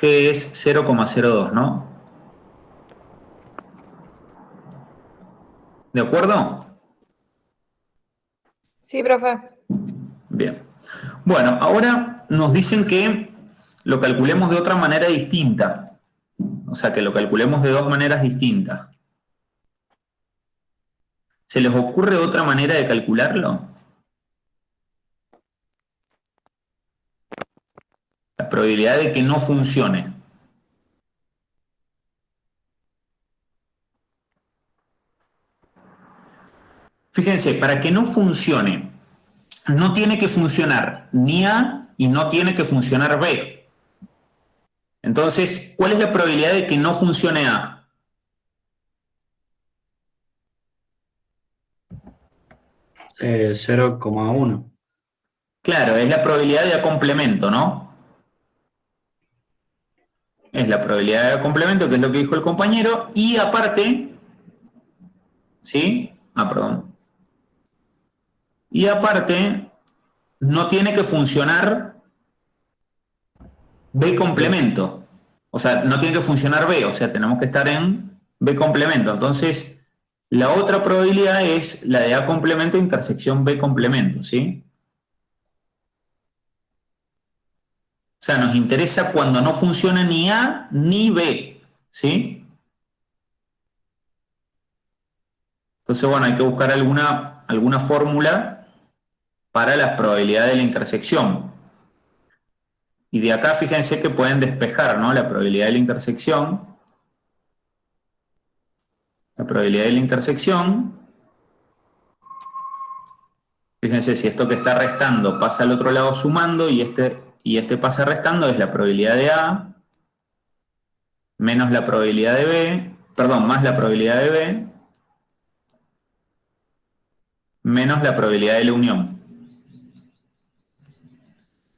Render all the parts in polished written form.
que es 0,02, ¿no? ¿De acuerdo? Sí, profe. Bien. Bueno, ahora nos dicen que lo calculemos de otra manera distinta. O sea, que lo calculemos de dos maneras distintas. ¿Se les ocurre otra manera de calcularlo? La probabilidad de que no funcione. Fíjense, para que no funcione, no tiene que funcionar ni A y no tiene que funcionar B. Entonces, ¿cuál es la probabilidad de que no funcione A? 0,1. Claro, es la probabilidad de A complemento, ¿no? Es la probabilidad de A complemento, que es lo que dijo el compañero, y aparte, ¿sí? Perdón. Y aparte, no tiene que funcionar B complemento. O sea, no tiene que funcionar B, o sea, tenemos que estar en B complemento. Entonces, la otra probabilidad es la de A complemento intersección B complemento, ¿sí? O sea, nos interesa cuando no funciona ni A ni B, ¿sí? Entonces, bueno, hay que buscar alguna fórmula para la probabilidad de la intersección. Y de acá fíjense que pueden despejar, ¿no? La probabilidad de la intersección. La probabilidad de la intersección. Fíjense, si esto que está restando pasa al otro lado sumando y este pasa restando, es la probabilidad de A menos la probabilidad de B, perdón, más la probabilidad de B menos la probabilidad de la unión.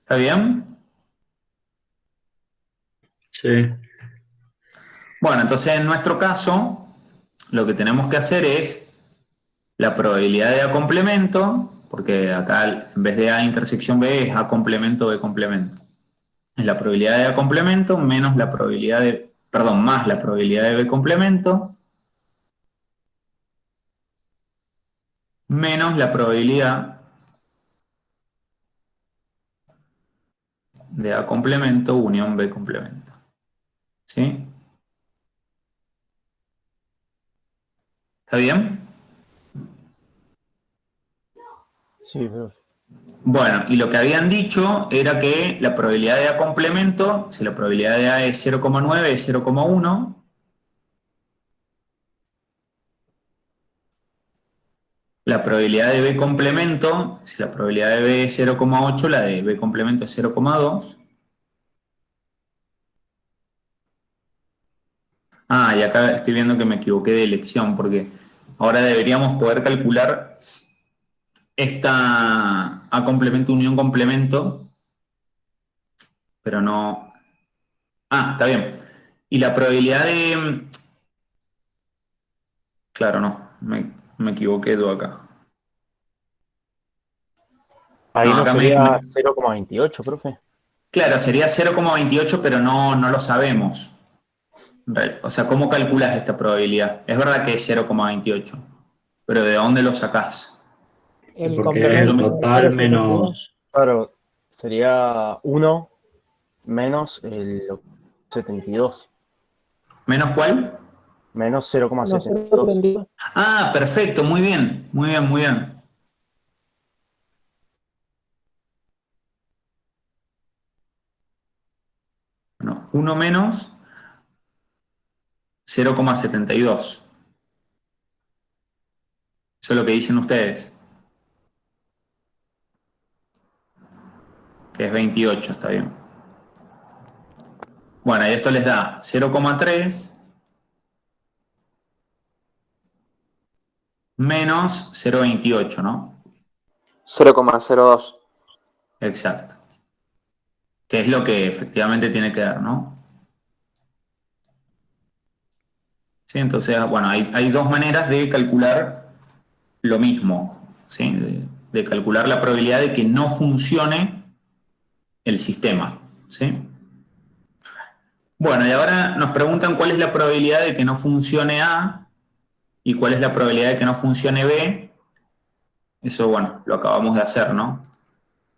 ¿Está bien? Sí. Bueno, entonces en nuestro caso, lo que tenemos que hacer es la probabilidad de A complemento, porque acá en vez de A intersección B es A complemento B complemento. Es la probabilidad de A complemento menos la probabilidad de, perdón, más la probabilidad de B complemento menos la probabilidad de A complemento unión B complemento. ¿Sí? ¿Está bien? Sí, profe. Bueno, y lo que habían dicho era que la probabilidad de A complemento, si la probabilidad de A es 0,9, es 0,1. La probabilidad de B complemento, si la probabilidad de B es 0,8, la de B complemento es 0,2. Y acá estoy viendo que me equivoqué de elección, porque ahora deberíamos poder calcular esta A complemento unión complemento, pero no. Está bien. Y la probabilidad de. Claro, no, me equivoqué de acá. Ahí No, no acá sería 0,28, profe. claro, sería 0,28, pero no lo sabemos. O sea, ¿cómo calculas esta probabilidad? Es verdad que es 0,28, pero ¿de dónde lo sacás? El Porque es Eso el complemento me- de total 0,72. menos. Claro, sería 1 menos el 72. ¿Menos cuál? Menos No, 0,72. 0,72. Perfecto, muy bien, muy bien, muy bien. Bueno, 1 menos 0,72. Eso es lo que dicen ustedes, que es 28, está bien. Bueno, y esto les da 0,3 menos 0,28, ¿no? 0,02. Exacto. Que es lo que efectivamente tiene que dar, ¿no? ¿Sí? Entonces, bueno, hay dos maneras de calcular lo mismo, ¿sí? De calcular la probabilidad de que no funcione el sistema, ¿sí? Bueno, y ahora nos preguntan cuál es la probabilidad de que no funcione A y cuál es la probabilidad de que no funcione B. Eso, bueno, lo acabamos de hacer, ¿no?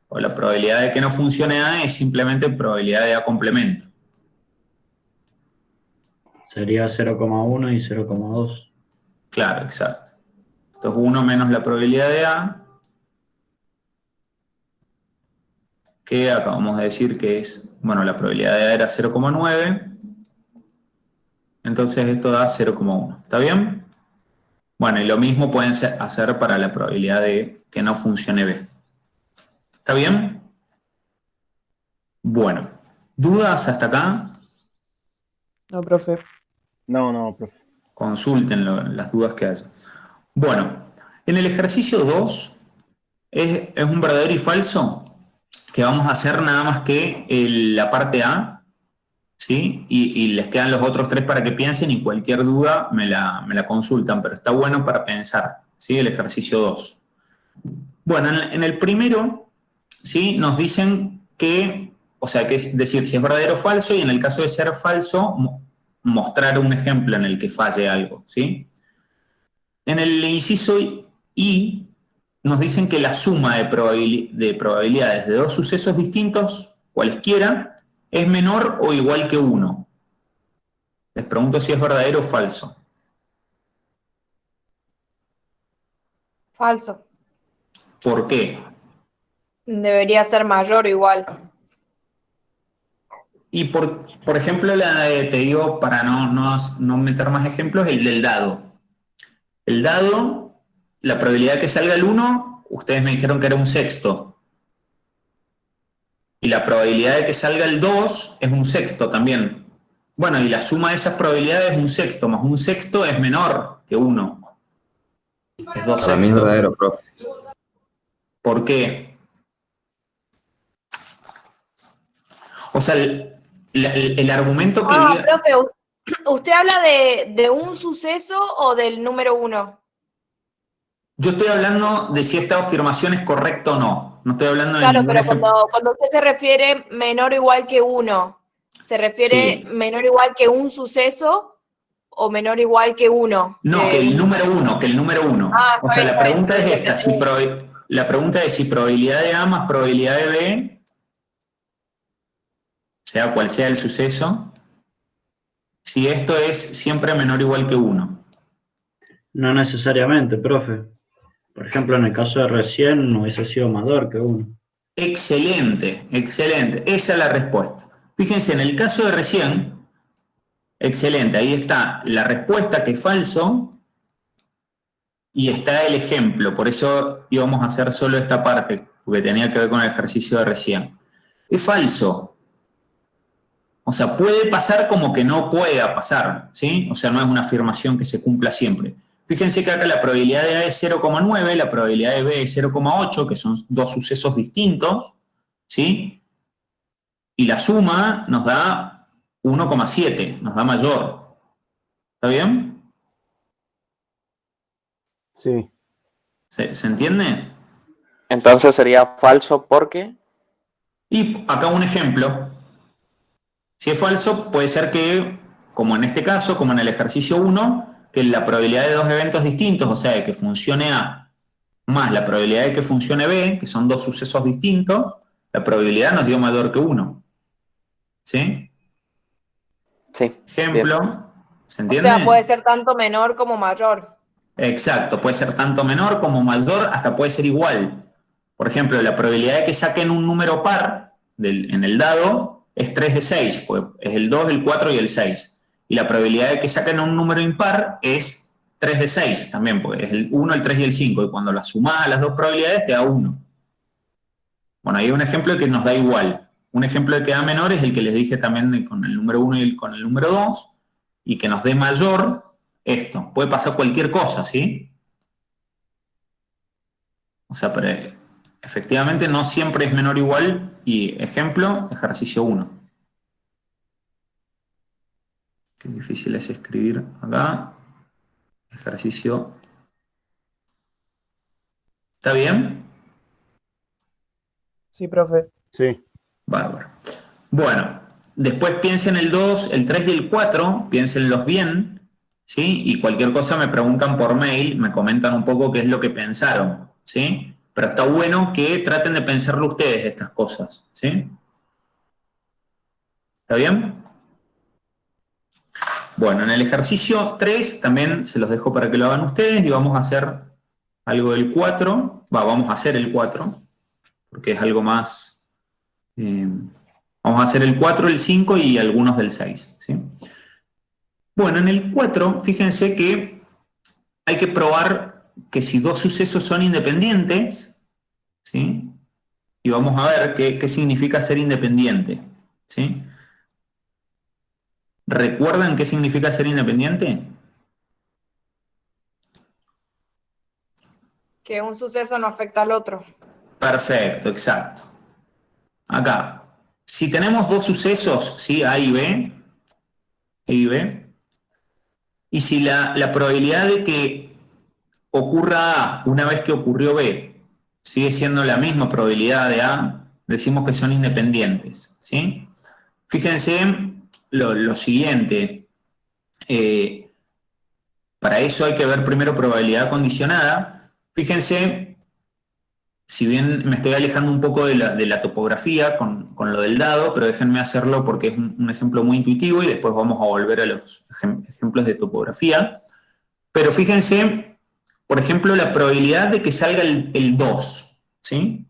O la probabilidad de que no funcione A es simplemente probabilidad de A complemento. Sería 0,1 y 0,2. Claro, exacto. Entonces 1 menos la probabilidad de A, que acabamos de decir que es, bueno, la probabilidad de A era 0,9, entonces esto da 0,1. ¿Está bien? Bueno, y lo mismo pueden hacer para la probabilidad de que no funcione B. ¿Está bien? Bueno, ¿dudas hasta acá? No, profe. No, profe. Consulten las dudas que haya. Bueno, en el ejercicio 2 es un verdadero y falso que vamos a hacer nada más que la parte A, ¿sí? Y les quedan los otros 3 para que piensen y cualquier duda me la consultan, pero está bueno para pensar, ¿sí? El ejercicio 2. Bueno, en el primero, ¿sí? Nos dicen que, o sea, que es decir si es verdadero o falso, y en el caso de ser falso, mostrar un ejemplo en el que falle algo, ¿sí? En el inciso I nos dicen que la suma de probabilidades de dos sucesos distintos, cualesquiera, es menor o igual que 1. Les pregunto si es verdadero o falso. Falso. ¿Por qué? Debería ser mayor o igual. Y por ejemplo, te digo, para no meter más ejemplos, el del dado. El dado, la probabilidad de que salga el 1, ustedes me dijeron que era un sexto. Y la probabilidad de que salga el 2 es un sexto también. Bueno, y la suma de esas probabilidades es un sexto, más un sexto es menor que 1. Es 2 Para mí es sextos. verdadero, profe. ¿Por qué? O sea, el argumento que diga... Profe, ¿usted habla de un suceso o del número 1? Yo estoy hablando de si esta afirmación es correcta o no. No estoy hablando de Claro, ningún pero ejemplo. cuando usted se refiere menor o igual que 1, ¿se refiere Sí. menor o igual que un suceso o menor o igual que 1? No, que el número 1, que el número 1. O sea, la Está bien, pregunta yo es le esta. entendí. La pregunta es si probabilidad de A más probabilidad de B, sea cual sea el suceso, si esto es siempre menor o igual que 1. No necesariamente, profe. Por ejemplo, en el caso de recién hubiese sido mayor que 1. Excelente, excelente. Esa es la respuesta. Fíjense, en el caso de recién, excelente, ahí está la respuesta que es falso y está el ejemplo. Por eso íbamos a hacer solo esta parte, porque tenía que ver con el ejercicio de recién. Es falso. O sea, puede pasar como que no pueda pasar, ¿sí? O sea, no es una afirmación que se cumpla siempre. Fíjense que acá la probabilidad de A es 0,9, la probabilidad de B es 0,8, que son dos sucesos distintos, ¿sí? Y la suma nos da 1,7, nos da mayor. ¿Está bien? Sí. ¿Se entiende? Entonces sería falso porque... Y acá un ejemplo. Si es falso, puede ser que, como en este caso, como en el ejercicio 1, que la probabilidad de dos eventos distintos, o sea, de que funcione A más la probabilidad de que funcione B, que son dos sucesos distintos, la probabilidad nos dio mayor que 1. ¿Sí? Sí, bien. Ejemplo, ¿se O sea, puede entiende? ser tanto menor como mayor. Exacto, puede ser tanto menor como mayor, hasta puede ser igual. Por ejemplo, la probabilidad de que saquen un número par en el dado es 3 de 6, pues es el 2, el 4 y el 6. Y la probabilidad de que saquen un número impar es 3 de 6 también, pues es el 1, el 3 y el 5. Y cuando las sumás a las dos probabilidades te da 1. Bueno, hay un ejemplo que nos da igual. Un ejemplo de que da menor es el que les dije también con el número 1 y con el número 2, y que nos dé mayor esto. Puede pasar cualquier cosa, ¿sí? O sea, pero efectivamente no siempre es menor o igual. Y ejemplo, ejercicio 1. Qué difícil es escribir acá. Ejercicio. ¿Está bien? Sí, profe. Sí. Bárbaro. Bueno, después piensen el 2, el 3 y el 4, piénsenlos bien, ¿sí? Y cualquier cosa me preguntan por mail, me comentan un poco qué es lo que pensaron, ¿sí? Pero está bueno que traten de pensarlo ustedes estas cosas, ¿sí? ¿Está bien? Bueno, en el ejercicio 3 también se los dejo para que lo hagan ustedes y vamos a hacer algo del 4, vamos a hacer el 4, porque es algo más... vamos a hacer el 4, el 5 y algunos del 6, ¿sí? Bueno, en el 4, fíjense que hay que probar que si dos sucesos son independientes, ¿sí? Y vamos a ver qué significa ser independiente, ¿sí? ¿Recuerdan qué significa ser independiente? Que un suceso no afecta al otro. Perfecto, exacto. Acá, si tenemos dos sucesos, ¿sí? A y B, y si la probabilidad de que ocurra A una vez que ocurrió B sigue siendo la misma probabilidad de A, decimos que son independientes, ¿sí? Fíjense lo siguiente, para eso hay que ver primero probabilidad condicionada. Fíjense, si bien me estoy alejando un poco de la topografía con lo del dado, pero déjenme hacerlo porque es un ejemplo muy intuitivo y después vamos a volver a los ejemplos de topografía. Pero fíjense, por ejemplo, la probabilidad de que salga el 2, ¿sí?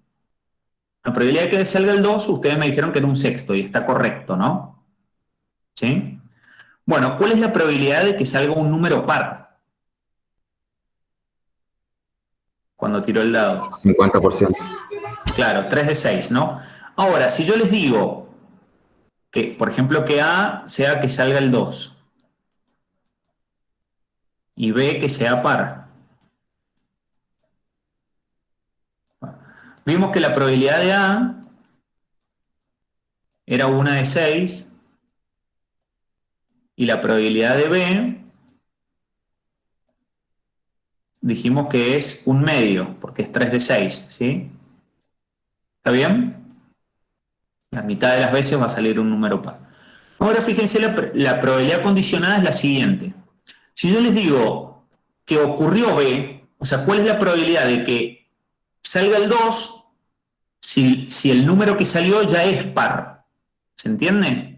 La probabilidad de que salga el 2, ustedes me dijeron que era un sexto y está correcto, ¿no? ¿Sí? Bueno, ¿cuál es la probabilidad de que salga un número par cuando tiro el dado? 50%. Claro, 3 de 6, ¿no? Ahora, si yo les digo que, por ejemplo, que A sea que salga el 2 y B que sea par. Vimos que la probabilidad de A era 1 de 6 y la probabilidad de B dijimos que es un medio, porque es 3 de 6, ¿sí? ¿Está bien? La mitad de las veces va a salir un número par. Ahora fíjense, la probabilidad condicionada es la siguiente. Si yo les digo que ocurrió B, o sea, ¿cuál es la probabilidad de que salga el 2 si el número que salió ya es par? ¿Se entiende?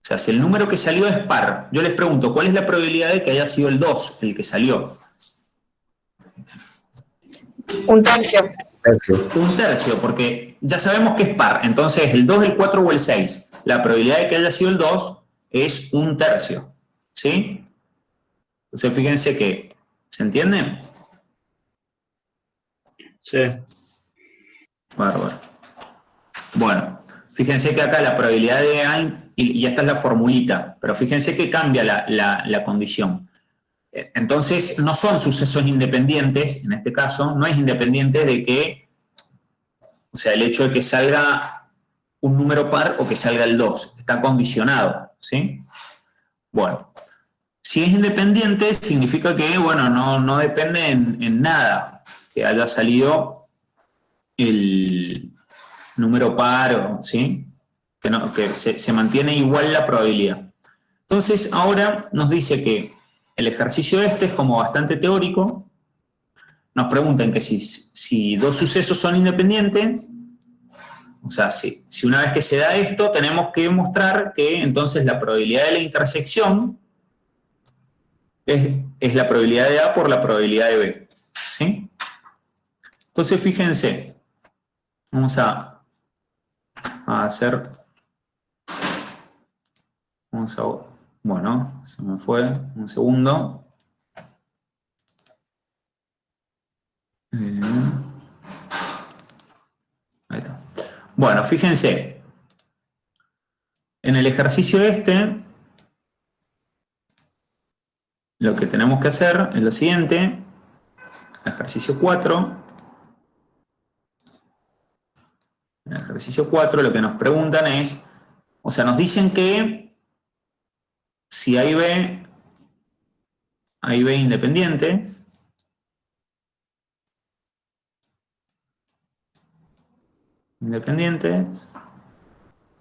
O sea, si el número que salió es par, yo les pregunto, ¿cuál es la probabilidad de que haya sido el 2 el que salió? Un tercio. Un tercio, porque ya sabemos que es par. Entonces, el 2, el 4 o el 6, la probabilidad de que haya sido el 2 es un tercio. ¿Sí? Entonces, fíjense que, ¿se entiende? Sí. Bárbaro. Bueno, fíjense que acá la probabilidad de A, y esta es la formulita, pero fíjense que cambia la condición. Entonces, no son sucesos independientes, en este caso, no es independiente de que, o sea, el hecho de que salga un número par o que salga el 2, está condicionado, ¿sí? Bueno, si es independiente, significa que, bueno, no depende en nada que haya salido el número par, ¿sí? Que se mantiene igual la probabilidad. Entonces, ahora nos dice que el ejercicio este es como bastante teórico. Nos preguntan que si dos sucesos son independientes, o sea, si una vez que se da esto, tenemos que mostrar que entonces la probabilidad de la intersección es la probabilidad de A por la probabilidad de B, ¿sí? Entonces, fíjense, vamos a hacer, bueno, se me fue, un segundo. Ahí está. Bueno, fíjense, en el ejercicio este, lo que tenemos que hacer es lo siguiente, ejercicio 4. En el ejercicio 4 lo que nos preguntan es, o sea, nos dicen que si hay B independientes,